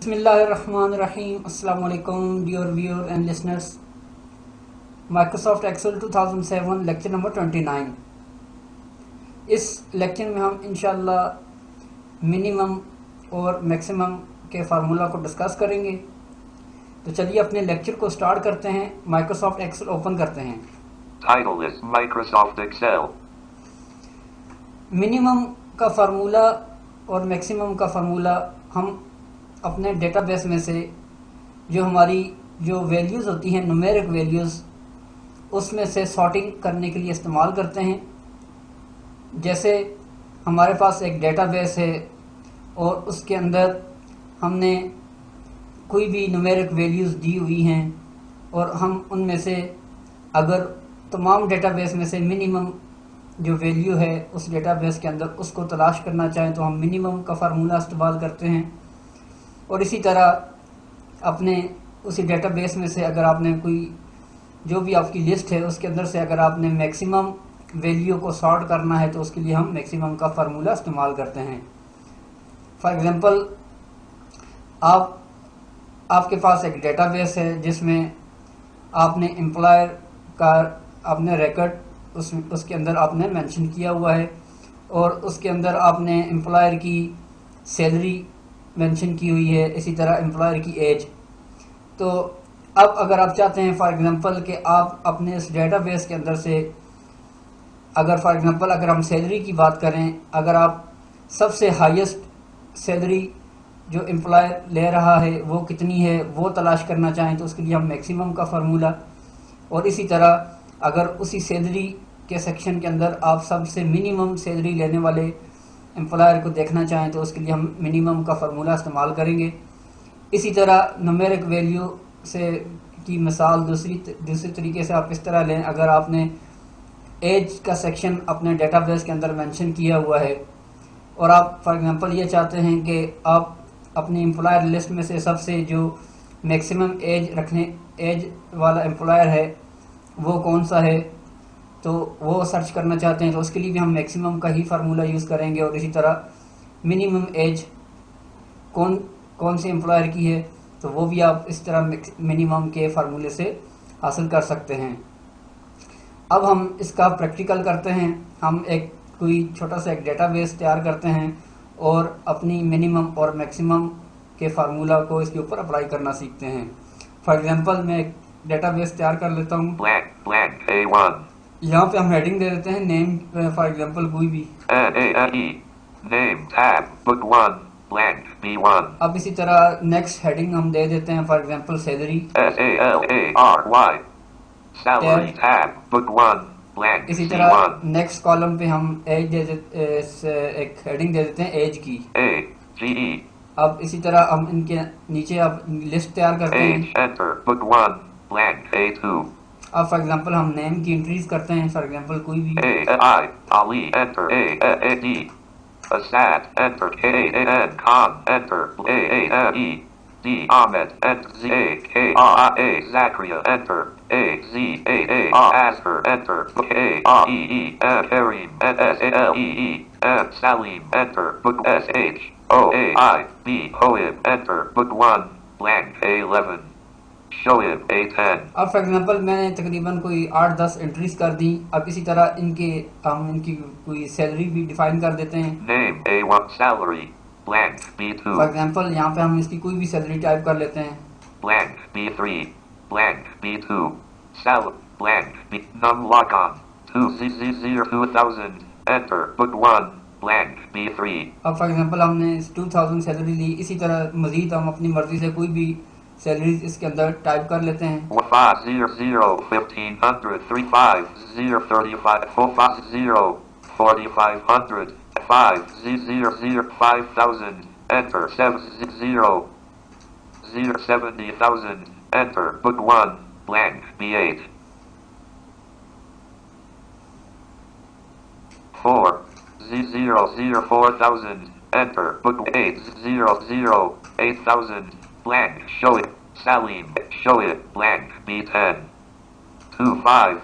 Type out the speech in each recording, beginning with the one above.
बिस्मिल्लाहिर्रहमानिर्रहीम। अस्सलाम वालेकुम dear viewer and listeners. Microsoft Excel 2007 lecture number 29। इस लेक्चर में हम इंशाल्लाह मिनिमम और मैक्सिमम के फार्मूला को डिस्कस करेंगे। तो चलिए अपने लेक्चर को स्टार्ट करते हैं। माइक्रोसॉफ्ट एक्सेल ओपन करते हैं। Title is Microsoft Excel. Minimum का फार्मूला और मैक्सिमम का फार्मूला हम अपने डेटाबेस में से जो हमारी जो वैल्यूज़ होती हैं, न्यूमेरिक वैल्यूज़, उसमें से सॉर्टिंग करने के लिए इस्तेमाल करते हैं। जैसे हमारे पास एक डेटाबेस है और उसके अंदर हमने कोई भी न्यूमेरिक वैल्यूज़ दी हुई हैं और हम उनमें से अगर तमाम डेटाबेस में से मिनिमम जो वैल्यू है उस डेटाबेस के अंदर उसको तलाश करना चाहें तो हम मिनिमम का फार्मूला इस्तेमाल करते हैं। और इसी तरह अपने उसी डेटाबेस में से अगर आपने कोई जो भी आपकी लिस्ट है उसके अंदर से अगर आपने मैक्सिमम वैल्यू को सॉर्ट करना है तो उसके लिए हम मैक्सिमम का फार्मूला इस्तेमाल करते हैं। फॉर एग्जांपल आपके पास एक डेटाबेस है जिसमें आपने एम्प्लॉयर का आपने रिकॉर्ड उसके अंदर आपने मेंशन किया हुआ है और उसके अंदर आपने एम्प्लॉयर की सैलरी मेंशन की हुई है, इसी तरह एम्प्लॉयर की एज। तो अब अगर आप चाहते हैं फॉर एग्जांपल कि आप अपने इस डेटाबेस के अंदर से अगर हम सैलरी की बात करें, अगर आप सबसे हाईएस्ट सैलरी जो एम्प्लॉयर ले रहा है वो कितनी है वो तलाश करना चाहें तो उसके लिए हम मैक्सिमम का फार्मूला, और इसी तरह अगर उसी सैलरी के सेक्शन के अंदर आप सबसे मिनिमम सैलरी लेने वाले एम्प्लॉयर को देखना चाहें तो उसके लिए हम मिनिमम का फार्मूला इस्तेमाल करेंगे। इसी तरह न्यूमेरिक वैल्यू से की मिसाल दूसरी तरीके से आप इस तरह लें, अगर आपने एज का सेक्शन अपने डेटाबेस के अंदर मेंशन किया हुआ है और आप फॉर एग्जांपल ये चाहते हैं कि आप अपनी एम्प्लॉयर लिस्ट में से सबसे जो मैक्सिमम एज वाला एम्प्लॉयर है वो कौन सा है, तो वो सर्च करना चाहते हैं तो उसके लिए भी हम मैक्सिमम का ही फार्मूला यूज़ करेंगे। और इसी तरह मिनिमम एज कौन से एम्प्लॉयर की है तो वो भी आप इस तरह मिनिमम के फार्मूले से हासिल कर सकते हैं। अब हम इसका प्रैक्टिकल करते हैं। हम कोई छोटा सा एक डेटाबेस तैयार करते हैं और अपनी मिनिमम और मैक्सिमम के फार्मूला को इसके ऊपर अप्लाई करना सीखते हैं। फॉर एग्जांपल मैं एक डेटाबेस तैयार कर लेता हूँ। Blank A1. यहाँ पे हम हेडिंग दे देते हैं नेम, फॉर एग्जांपल कोई भी NAME. Name tab. Book 1. Blank B1. अब इसी तरह नेक्स्ट हेडिंग हम दे देते हैं for example salary SALARY. Salary tab. Book 1. Blank इसी तरह C1. नेक्स्ट कॉलम पे हम एज एक हेडिंग दे देते हैं एज की। AGE. अब इसी तरह हम इनके नीचे अब लिस्ट तैयार करते हैं। Age enter. Book 1. Blank A2. अब फॉर एग्जांपल हम नेम की एंट्रीज करते हैं, फॉर एग्जांपल कोई भी AI. Ali enter. AAD. Asad enter. KAN. Khan enter. AAE. D. Ahmed enter. ZAKRA. Zachariah enter. AZAA. Asper enter. KAEE. Kareem SALEE. Salim enter. Book SH. OAIB. Hoib enter. Book 1. Blank A11. Shoaib A10. अब for example मैंने तकरीबन कोई 8-10 entries कर दी। अब इसी तरह हम इनकी कोई सैलरी भी डिफाइन कर देते हैं। Name A1 salary. Blank B2. For example यहाँ पे हम इसकी कोई भी सैलरी टाइप कर लेते हैं। Blank B3. Blank B2. Blank B. Num log on. 2000. Enter. Book 1. Blank B3. अब फॉर एग्जांपल हमने 2000 सैलरी ली। इसी तरह मजीद हम अपनी मर्जी से कोई भी सैलरी इसके अंदर टाइप कर लेते हैं। 500 1500 350 35 450 4500 500 5000. Enter. 70 070,000. Enter. Book 1. Blank B8. 4 004,000. Enter. Book 800 8,000. Blank. Show it. Salim. Show it. Blank. B10. 25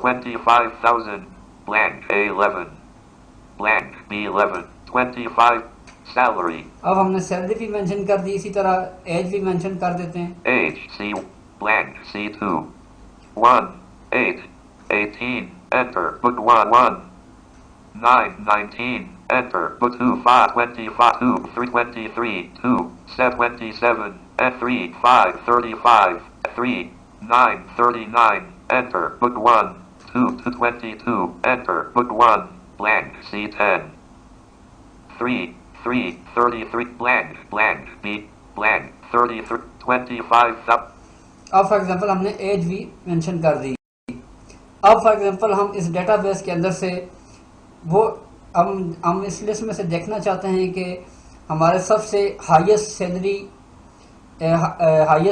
25,000. Blank A11. Blank B11. 25 salary, अब हमने सैलरी भी मेंशन कर दी, इसी तरह एज भी मेंशन कर देते हैं। age, C blank, C2, 1, 8, 18, enter, book 1, 1, 9, 19, enter, book 2, 5, 25, 2, 3, 23, 2, 7, 27, and 3, 5, 35, 3, 9, 39, enter, book 1, 2, 22, enter, book 1, blank, C10, 3, 3, 33, blank, blank, B, blank, 33, 25, अब फॉर एग्जांपल हमने एज भी मेंशन कर दी। अब फॉर एग्जांपल हम इस डेटाबेस के अंदर से वो हम इस लिस्ट में से देखना चाहते हैं कि हमारे सबसे हाईएस्ट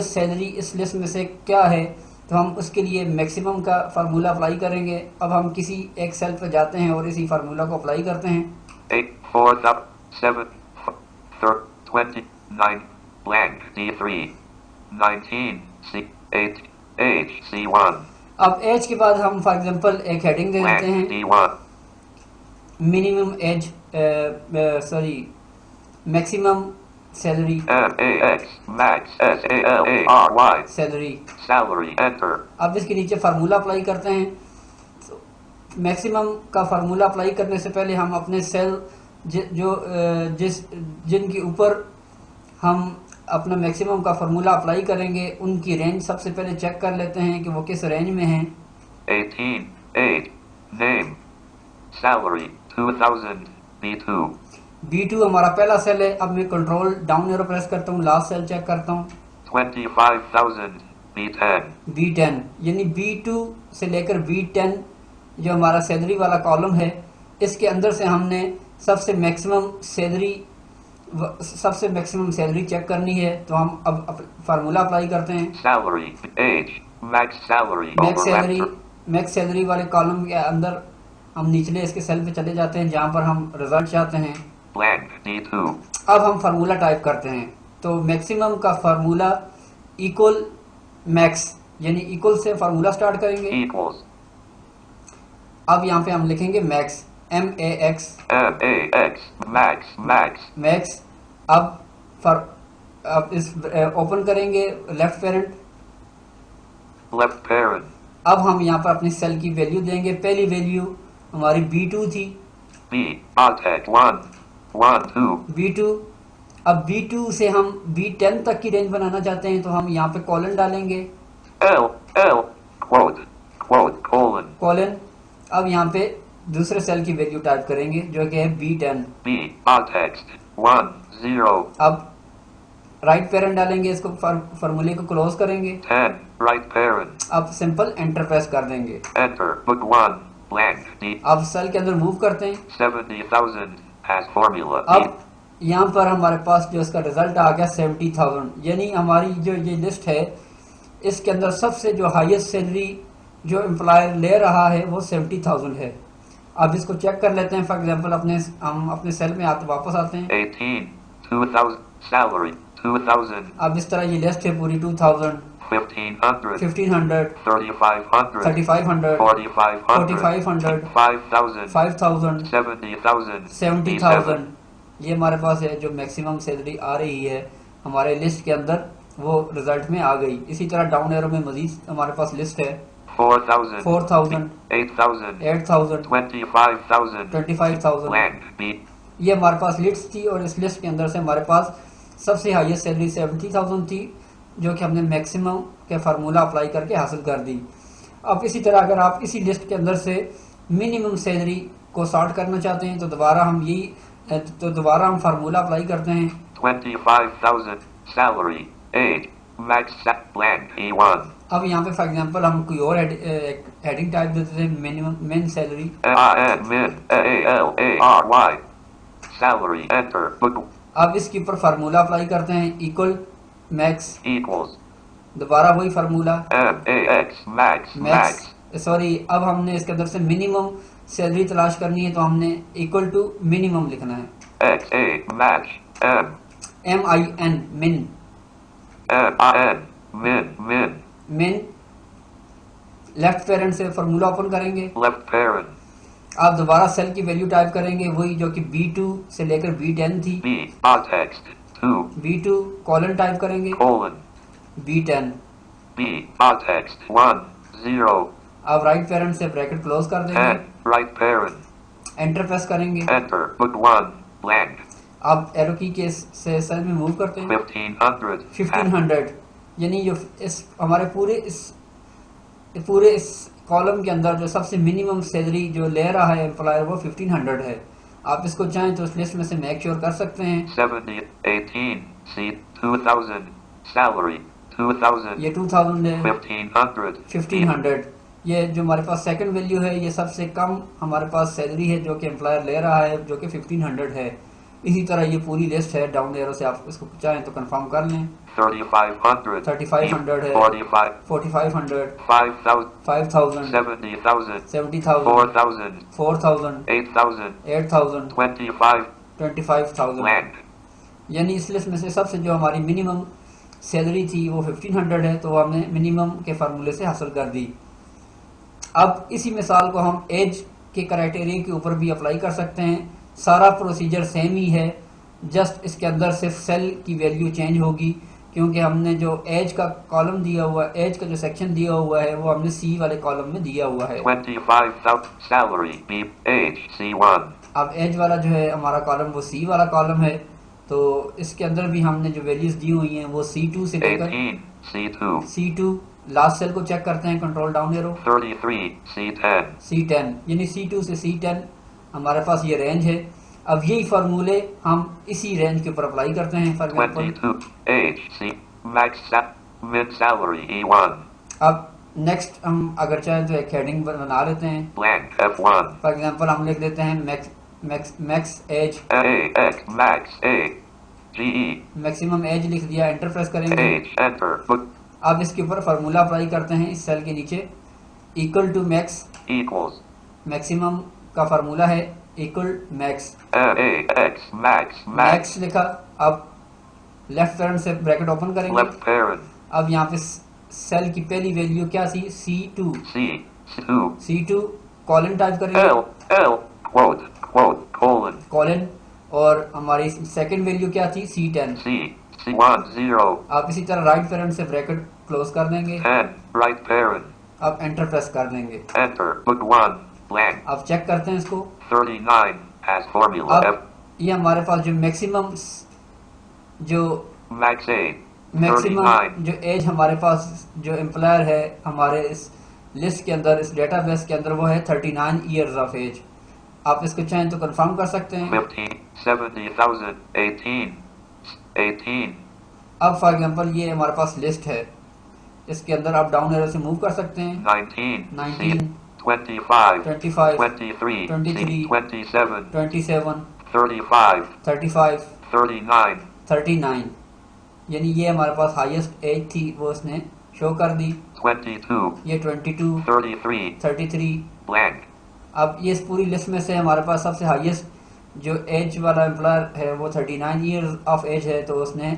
सैलरी इस लिस्ट में से क्या है, तो हम उसके लिए मैक्सिमम का फार्मूला अप्लाई करेंगे। अब हम किसी एक सेल पे जाते हैं और इसी फार्मूला को अप्लाई करते हैं। 8, 4, 7, 29, blank, D3, 19, C8, H, C1. अब एज के बाद हम फॉर एग्जांपल एक हेडिंग दे देते हैं, D1, minimum age maximum salary MAX, max, SALARY, salary. salary, enter, अब इसके नीचे फार्मूला अप्लाई करते हैं। मैक्सिमम का फार्मूला अप्लाई करने से पहले हम अपने सेल जिनके ऊपर हम अपना मैक्सिमम का फार्मूला अप्लाई करेंगे उनकी रेंज सबसे पहले चेक कर लेते हैं कि वो किस रेंज में हैं। 18, 8, name, salary, 2000, B2, B2 हमारा पहला सेल है। अब मैं कंट्रोल डाउन एरो प्रेस करता हूँ, लास्ट सेल चेक करता हूँ, 25,000, B10, B10, यानी B2 से लेकर B10 जो हमारा सैलरी वाला कॉलम है, इसके अंदर से हमने सबसे मैक्सिमम सैलरी चेक करनी है। तो हम अब फार्मूला अप्लाई करते हैं। salary, age, max salary, overlap, max salary वाले कॉलम के अंदर हम निचले इसके सेल पे चले जाते हैं जहां पर हम रिजल्ट चाहते हैं। blank, D2, अब हम फार्मूला टाइप करते हैं, तो मैक्सिमम का फार्मूला इक्वल मैक्स, यानी इक्वल से फार्मूला स्टार्ट करेंगे। equals, अब यहाँ पे हम लिखेंगे मैक्स, MAX, max, मैक्स। अब इस ओपन करेंगे लेफ्ट पेरेंट। left parent, अब हम यहाँ पर अपनी सेल की वैल्यू देंगे। पहली वैल्यू हमारी B2 थी, B, contact, 1, 1, 2, B2। अब B2 से हम B10 तक की रेंज बनाना चाहते हैं, तो हम यहाँ पे कॉलन डालेंगे, L, quote, colon, कॉलन। अब यहाँ पे दूसरे सेल की वैल्यू टाइप करेंगे जो कि है B10। B, context, 1, 0, अब राइट पेरेंट डालेंगे, इसको फार्मूले को क्लोज करेंगे। 10, right parent, अब सिंपल एंटर प्रेस कर देंगे। enter, book 1, blank, D, अब सेल के अंदर मूव करते हैं। 70,000, has formula, अब यहाँ पर हमारे पास जो इसका रिजल्ट आ गया 70,000, यानी हमारी जो ये लिस्ट है इसके अंदर सबसे जो हाईएस्ट सैलरी जो एम्प्लॉयर ले रहा है वो 70,000 है। अब इसको चेक कर लेते हैं। फॉर एग्जांपल हम अपने सेल में वापस आते हैं। 18, 2,000, salary, 2,000, अब इस तरह ये लिस्ट है पूरी 2000, 1,500, 1500, 3,500, 3500, 4,500, 4500, 5,000, 5000, 70,000, 70,000। ये हमारे पास है जो मैक्सिमम सैलरी आ रही है हमारे लिस्ट के अंदर, वो रिजल्ट में आ गई। इसी तरह डाउन एरो में मजीद हमारे पास लिस्ट है 4,000, 4,000, 8,000, 8,000, 25,000, 25,000। blank, B, ये हमारे पास लिस्ट थी और इस लिस्ट के अंदर से हमारे पास सबसे हाईएस्ट सैलरी 70,000 थी जो कि हमने मैक्सिमम के फार्मूला अप्लाई करके हासिल कर दी। अब इसी तरह अगर आप इसी लिस्ट के अंदर से मिनिमम सैलरी को सॉर्ट करना चाहते हैं तो दोबारा हम फार्मूला अप्लाई करते हैं। 25,000, salary, age, max, blank, E1, अब यहाँ पे फॉर एग्जांपल हम कोई और हेडिंग टाइप देते थे, minimum salary, min, ALARY, salary, enter, book, अब इसके ऊपर फार्मूला अप्लाई करते हैं, इक्वल मैक्स, equals, दोबारा वही formula MAX, max, max. Sorry, अब हमने इसके अंदर से मिनिमम सैलरी तलाश करनी है तो हमने इक्वल टू मिनिमम लिखना है, XA, match, MIN, मिन, min, मिन। लेफ्ट पेरेंट से फार्मूला ओपन करेंगे, left parent, आप दोबारा सेल की वैल्यू टाइप करेंगे वही जो कि B2 से लेकर B10 थी। B, BAAD text, 2, B2 colon type करेंगे, colon, B10। B, BAAD text, 1, 0, आप राइट पेरेंट से ब्रैकेट क्लोज कर देंगे, 10, right parent, एंटर प्रेस करेंगे। enter, book 1, blank, आप एरो की के से सेल में मूव करते हैं 1500, 1500, यानी जो इस हमारे पूरे इस कॉलम के अंदर जो सबसे मिनिमम सैलरी जो ले रहा है एम्प्लॉयर वो 1500 है। आप इसको चाहें तो इस लिस्ट में से मेक श्योर कर सकते हैं। 70, 18, C, 2000, salary, 2000, ये 2000 है, 1500, 1500। ये जो हमारे पास सेकंड वैल्यू है ये सबसे कम हमारे पास सैलरी है जो कि एम्प्लॉयर ले रहा है जो कि 1500 है। इसी तरह ये पूरी लिस्ट है, डाउन एरो से आप इसको चाहें तो कंफर्म कर लें। 3500, 3500 है, 45, 4500, 5000, 5000, 70,000, 70,000, 4,000, 4000, 8,000, 8000, 25, 25,000। blank, यानी इस लिस्ट में से सबसे जो हमारी मिनिमम सैलरी थी वो 1500 है, तो वो हमने मिनिमम के फार्मूले से हासिल कर दी। अब इसी मिसाल को हम एज के क्राइटेरिया के ऊपर भी अप्लाई कर सकते हैं। सारा प्रोसीजर सेम ही है, जस्ट इसके अंदर सिर्फ सेल की वैल्यू चेंज होगी, क्योंकि हमने जो एज का कॉलम दिया हुआ है, एज का जो सेक्शन दिया हुआ है वो हमने सी वाले कॉलम में दिया हुआ है। 25,000, salary, B, age, C1, अब एज वाला जो है हमारा कॉलम वो सी वाला कॉलम है, तो इसके अंदर भी हमने जो वैल्यूज दी हुई हैं वो C2 से लेकर 18, C2, C2। लास्ट सेल को चेक करते हैं, control down arrow, 33, C10, C10, यानी C2 से C10 हमारे पास ये रेंज है। अब यही फार्मूले हम इसी रेंज के ऊपर अप्लाई करते हैं। For example 22, age, C, mid salary, E1, अब नेक्स्ट हम अगर चाहें तो एक हेडिंग बना लेते हैं। blank, F1, फॉर एग्जांपल हम लिख देते हैं max age, A, X, max, A, GE, maximum age लिख दिया, एंटर प्रेस करेंगे। age, enter, book, अब इसके ऊपर फार्मूला अप्लाई करते हैं इस सेल के नीचे, equal to max, equals, maximum का फार्मूला है equal max, A, X, max, max, max लिखा। अब लेफ्ट पैरेंट से ब्रैकेट ओपन करेंगे। left parent, अब यहाँ पे सेल की पहली वैल्यू क्या थी, C2, C, C2, C2 colon type करेंगे, L, quote, colon, कॉलन, और हमारी सेकंड वैल्यू क्या थी, C10। C, C1, 0, आप इसी तरह राइट पैरेंट से ब्रैकेट क्लोज कर देंगे, 10, right parent, अब एंटर प्रेस कर देंगे। enter, book 1, blank, अब चेक करते हैं इसको। 39, as formula, F, अब ये हमारे पास जो मैक्सिमम max age, 39, जो एज हमारे पास जो एम्प्लॉयर है हमारे इस लिस्ट के अंदर, इस डेटाबेस के अंदर, वो है 39 ईयर्स ऑफ एज। आप इसको चाहें तो कंफर्म कर सकते हैं। 50, 70,000, 18, 18, अब फॉर एग्जांपल ये हमारे पास लिस्ट है, इसके अंदर आप डाउन एरो से मूव कर सकते हैं। 19, 19, C, 25, 25, 23, 23, C, 27, 27, 35, 35, 39, 39, यानी ये हमारे पास हाईएस्ट एज थी वो इसने शो कर दी। 22, ये 22, 33, 33। blank, अब ये इस पूरी लिस्ट में से हमारे पास सबसे हाईएस्ट जो एज वाला एम्प्लॉयर है वो 39 ईयर्स ऑफ एज है, तो उसने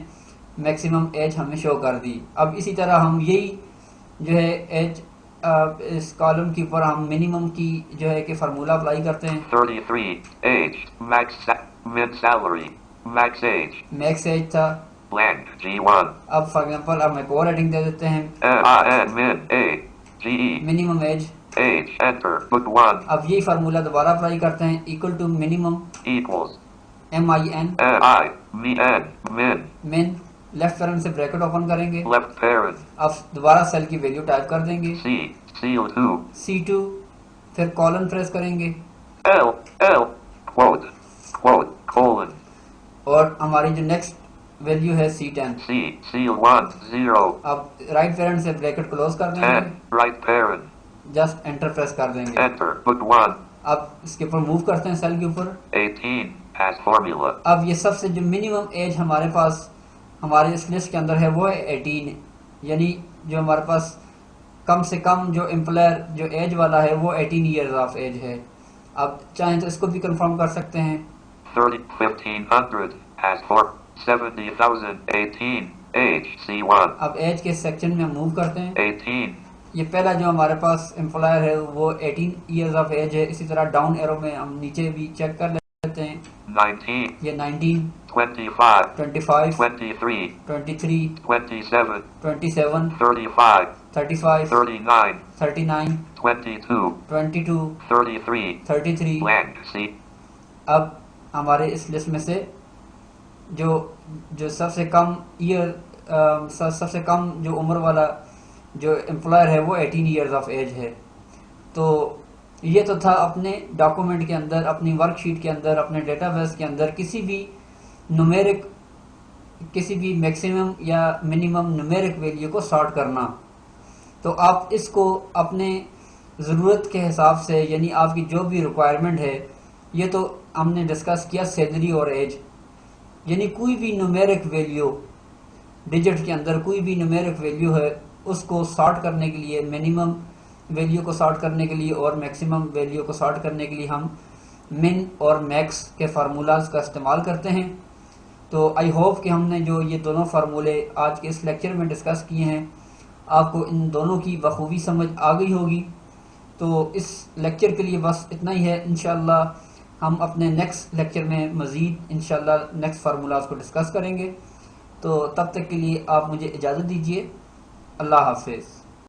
मैक्सिमम एज हमें शो कर दी। अब इसी तरह हम यही जो है एज इस कॉलम के ऊपर हम मिनिमम की जो है कि फार्मूला अप्लाई करते हैं। 33, age, mid salary, max age, max age था, blank, G1, अब फॉर एग्जांपल हम एक और हेडिंग dे देते हैं, MIN, min, A, GE, minimum age. age, enter, book 1, अब यही फार्मूला दोबारा अप्लाई करते हैं, equal to minimum, equals, MIN, I, min, min, left parent से ब्रैकेट ओपन करेंगे। left parent, अब दोबारा सेल की वैल्यू टाइप कर देंगे, C, CO2, C2, फिर कॉलन प्रेस करेंगे, L, quote, colon, और हमारी जो नेक्स्ट वैल्यू है C10। C, CO1, 0, अब राइट पैरेंट से ब्रैकेट क्लोज कर 10, देंगे, right parent, just enter press कर देंगे। enter, book 1, अब इसके ऊपर मूव करते हैं सेल के ऊपर। 18, as formula, अब ये सबसे जो मिनिमम एज हमारे पास हमारे इस लिस्ट के अंदर है वो है 18, यानी जो हमारे पास कम से कम जो एम्प्लॉयर जो एज वाला है वो 18 ईयर्स ऑफ एज है। अब चाहें तो इसको भी कंफर्म कर सकते हैं। 30, 1500, as for 70,000, 18, age, C1, अब एज के सेक्शन में मूव करते हैं, 18, ये पहला जो हमारे पास एम्प्लॉयर है वो 18 ईयर्स ऑफ एज है। इसी तरह डाउन एरो में हम नीचे भी चेक कर लेते हैं। 19, ये 19, 25, 25, 23, 23, 27, 27, 35, 35, 39, 39, 22, 22, 33, 33। blank, C, अब हमारे इस लिस्ट में से जो जो सबसे कम ईयर सबसे कम जो उम्र वाला जो एम्प्लॉयर है वो 18 ईयर्स ऑफ एज है। तो ये तो था अपने डॉक्यूमेंट के अंदर, अपनी वर्कशीट के अंदर, अपने डेटाबेस के अंदर किसी भी न्यूमेरिक, किसी भी मैक्सिमम या मिनिमम न्यूमेरिक वैल्यू को सॉर्ट करना। तो आप इसको अपने ज़रूरत के हिसाब से, यानी आपकी जो भी रिक्वायरमेंट है, ये तो हमने डिस्कस किया सैलरी और एज, यानी कोई भी न्यूमेरिक वैल्यू डिजिट के अंदर कोई भी न्यूमेरिक वैल्यू है उसको सॉर्ट करने के लिए, मिनिमम वैल्यू को सॉर्ट करने के लिए और मैक्सिमम वैल्यू को सॉर्ट करने के लिए हम मिन और मैक्स के फार्मूलाज का इस्तेमाल करते हैं। तो आई होप कि हमने जो ये दोनों फार्मूले आज के इस लेक्चर में डिस्कस किए हैं आपको इन दोनों की बखूबी समझ आ गई होगी। तो इस लेक्चर के लिए बस इतना ही है। इंशाल्लाह हम अपने नेक्स्ट लेक्चर में मज़ीद इंशाल्लाह नेक्स्ट फार्मूलाज को डिस्कस करेंगे। तो तब तक के लिए आप मुझे इजाज़त दीजिए। अल्लाह हाफिज़।